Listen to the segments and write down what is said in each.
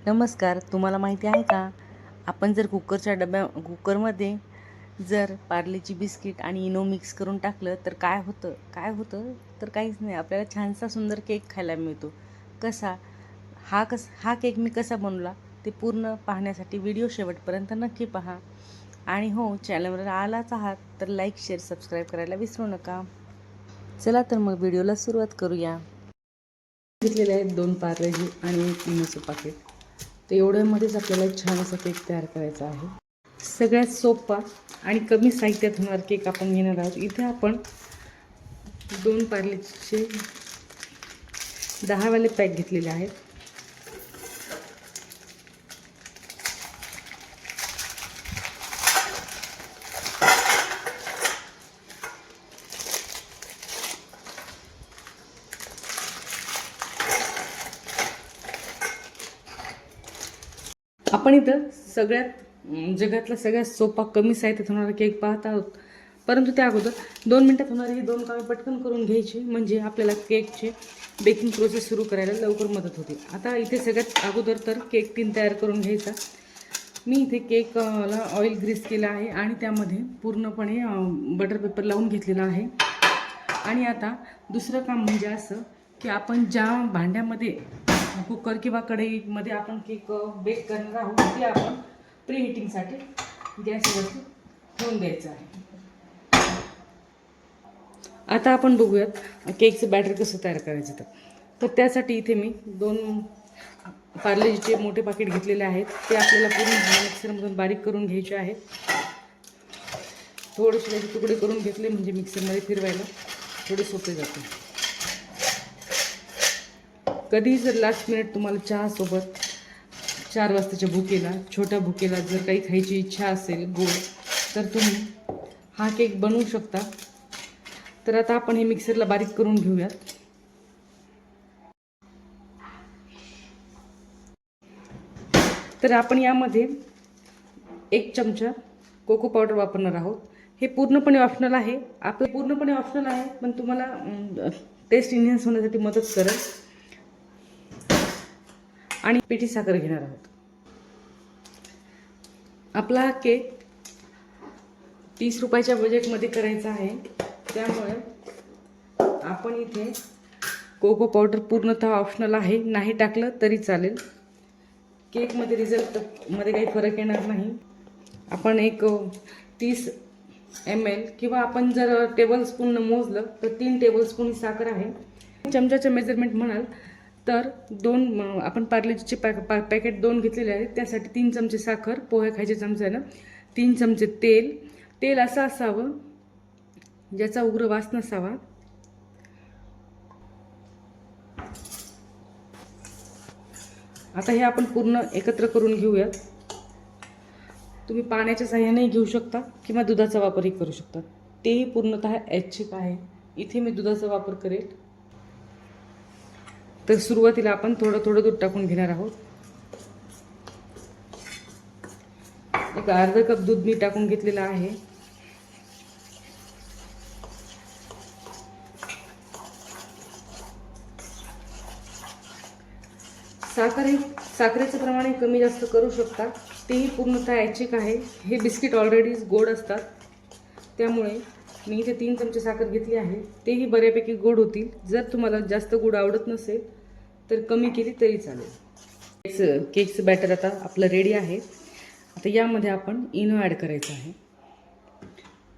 नमस्कार. तुम्हाला माहिती आहे का, आपण जर कुकरमध्ये जर पार्लेची बिस्किट आणि इनो मिक्स करून टाकलं तर काय होतं तर काहीच नाही, आपल्याला छानसा सुंदर केक खायला मिळतो. कसा हा केक मी कसा बनवला ते पूर्ण पाहण्यासाठी व्हिडिओ शेवटपर्यंत नक्की पहा. आणि हो, चॅनलवर आलाच आहात तर लाईक, शेअर, सबस्क्राईब करायला विसरू नका. चला तर मग व्हिडिओला सुरुवात करूया. घेतलेले आहेत 2 पार्लेजी आणि 1 इनोचं पाकिट. तर एवढ्यामध्येच आपल्याला छान असा केक तयार करायचा आहे. सगळ्यात सोपा आणि कमी साहित्यात होणार केक आपण घेणार आहोत. इथे आपण 2 पार्लेचे 10 वाले पॅक घेतलेले आहेत. आपण इथं जगातला सगळ्यात सोपा कमी साहित्यात होणारा केक पाहत आहोत. परंतु त्या अगोदर 2 मिनटात होणारी ही 2 कामे पटकन करून घ्यायची, म्हणजे आपल्याला केकची बेकिंग प्रोसेस सुरू करायला लवकर मदत होते. आता इथे सगळ्यात अगोदर तर केक टीन तयार करून घ्यायचा. मी इथे केकला ऑइल ग्रीस केलं आहे आणि त्यामध्ये पूर्णपणे बटर पेपर लावून घेतलेला आहे. आणि आता दुसरं काम म्हणजे असं की आपण ज्या भांड्यामध्ये कुकर किंवा कढईमध्ये आपण केक बेक करणार आहोत ते आपण प्री हिटिंगसाठी गॅसवरती ठेवून द्यायचं आहे. आता आपण बघूयात केकचं बॅटर कसं तयार करायचं. तर त्यासाठी इथे मी 2 पार्लेजीचे मोठे पाकिट घेतलेले आहेत. ते आपल्याला पूर्ण मिक्सरमधून बारीक करून घ्यायचे आहेत. थोडेसे त्याचे तुकडे करून घेतले म्हणजे मिक्सरमध्ये फिरवायला थोडे सोपे जाते. कधी जर लास्ट मिनिट तुम्हाला चहासोबत 4 वाजताच्या भुकेला, छोट्या भुकेला जर काही खायची इच्छा असेल गोड, तर तुम्ही हा केक बनवू शकता. तर आता आपण हे मिक्सरला बारीक करून घेऊयात. तर आपण यामध्ये 1 चमचा कोको पावडर वापरणार आहोत. हे पूर्णपणे ऑप्शनल आहे. पण तुम्हाला टेस्ट इन्हान्स होण्यासाठी मदत करेल. आणि पिठी साखर घेणार आहोत. आपला हा केक 30 रुपयाच्या बजेटमध्ये करायचा आहे, त्यामुळे आपण इथे कोको पावडर पूर्णतः ऑप्शनल आहे, नाही टाकलं तरी चालेल. केकमध्ये रिझल्टमध्ये काही फरक येणार नाही. आपण एक 30 ml किंवा आपण जर टेबलस्पून मोजलं तर 3 टेबलस्पून साखर आहे. चमच्याचं मेजरमेंट म्हणाल तर 2 आपण पार्लेजीचे पॅकेट 2 घेतलेले आहेत, त्यासाठी 3 चमचे साखर, पोहे खायच्या चमच्यानं 3 चमचे तेल असं असावं ज्याचा उग्र वास नसावा. आता हे आपण पूर्ण एकत्र करून घेऊयात. तुम्ही पाण्याच्या साहाय्याने घेऊ शकता किंवा दुधाचा वापरही करू शकता. तेही पूर्णतः ऐच्छिक आहे. इथे मी दुधाचा वापर करेल. तर सुरुवातीला आपण थोडं दूध टाकून घेणार आहोत. एक अर्धा कप दूध मी टाकून घेतलेलं आहे. साखरेचं प्रमाण कमी जास्त करू शकता, तेही पूर्णतः ऐच्छिक आहे. हे बिस्किट ऑलरेडी गोड असतात, त्यामुळे मी इथे 3 चमचे साखर घेतली आहे. तेही बऱ्यापैकी गोड होतील. जर तुम्हाला जास्त गोड आवडत नसेल तर कमी केली तरी चालेल. केकचं बॅटर आता आपलं रेडी आहे. आता यामध्ये आपण इनो ॲड करायचं आहे.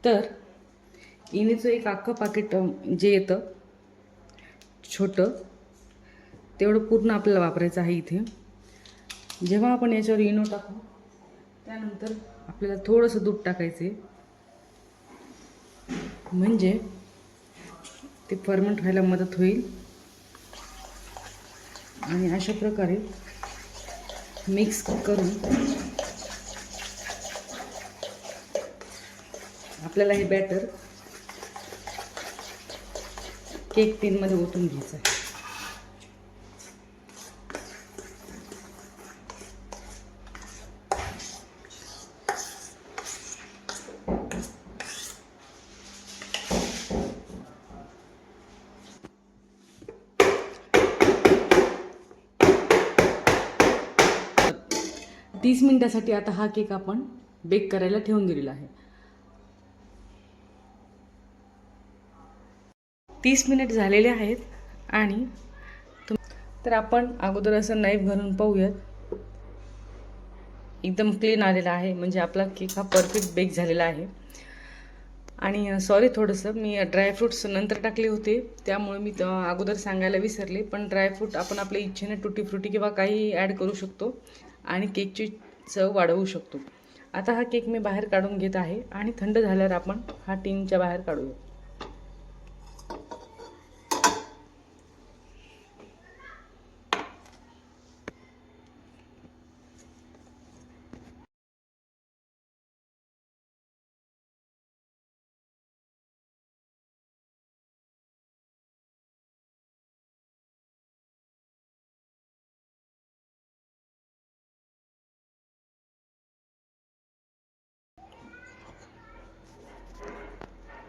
तर इनोचं एक अख्खं पाकिट जे येतं छोटं, तेवढं पूर्ण आपल्याला वापरायचं आहे. इथे जेव्हा आपण याच्यावर इनो टाकू त्यानंतर आपल्याला थोडंसं दूध टाकायचं आहे, म्हणजे ते फर्मेंट व्हायला मदत होईल. आणि अशा प्रकारे मिक्स करून आपल्याला हे बॅटर केक टीनमध्ये ओतून घ्यायचं आहे. 30 मिनिटासाठी आता हा केक आपण बेक करायला ठेवून दिलेला आहे. 30 मिनिट झालेले आहेत आणि तर आपण अगोदर असं नाईफ घालून पाहूयात. एकदम क्लीन आलेला आहे, म्हणजे आपला केक हा परफेक्ट बेक झालेला आहे. आणि सॉरी, थोडंसं मी ड्रायफ्रूट्स नंतर टाकले होते, त्यामुळे मी अगोदर सांगायला विसरले. पण ड्रायफ्रूट आपण आपल्या इच्छेने टुटी फ्रुटी किंवा काही ॲड करू शकतो आणि केकची चव वाढवू शकतो. आता हा केक मी बाहेर काढून घेत आहे आणि थंड झाल्यावर आपण हा टिनच्या बाहेर काढूया.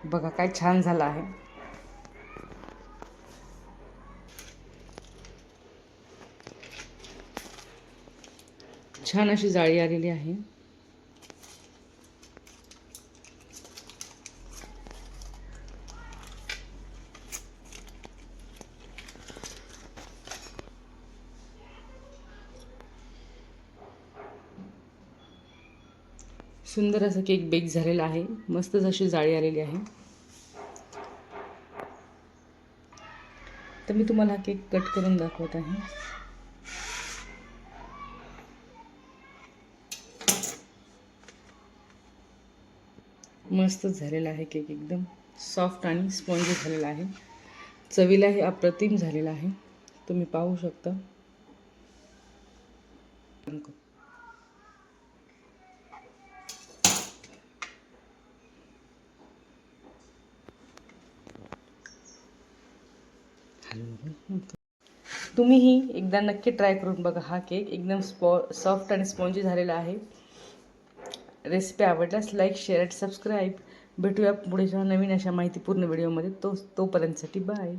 बघा काय छान झालं आहे. छान अशी जाळी आलेली आहे. सुंदर असं केक बेक झालेला आहे. मस्तच अशी जाळी आलेली आहे. तर मी तुम्हाला हा केक कट करून दाखवत आहे. मस्तच झालेला आहे केक, एकदम सॉफ्ट आणि स्पॉन्जी झालेला आहे. चवीलाही अप्रतिम झालेला आहे, तुम्ही पाहू शकता. तुम्हीही एकदा नक्की ट्राय करून बघा. हा केक एकदम सॉफ्ट आणि स्पॉन्जी झालेला आहे. रेसिपी आवडल्यास लाईक, शेअर आणि सबस्क्राईब. भेटूया पुढच्या नवीन अशा माहितीपूर्ण व्हिडिओमध्ये. तोपर्यंतसाठी बाय.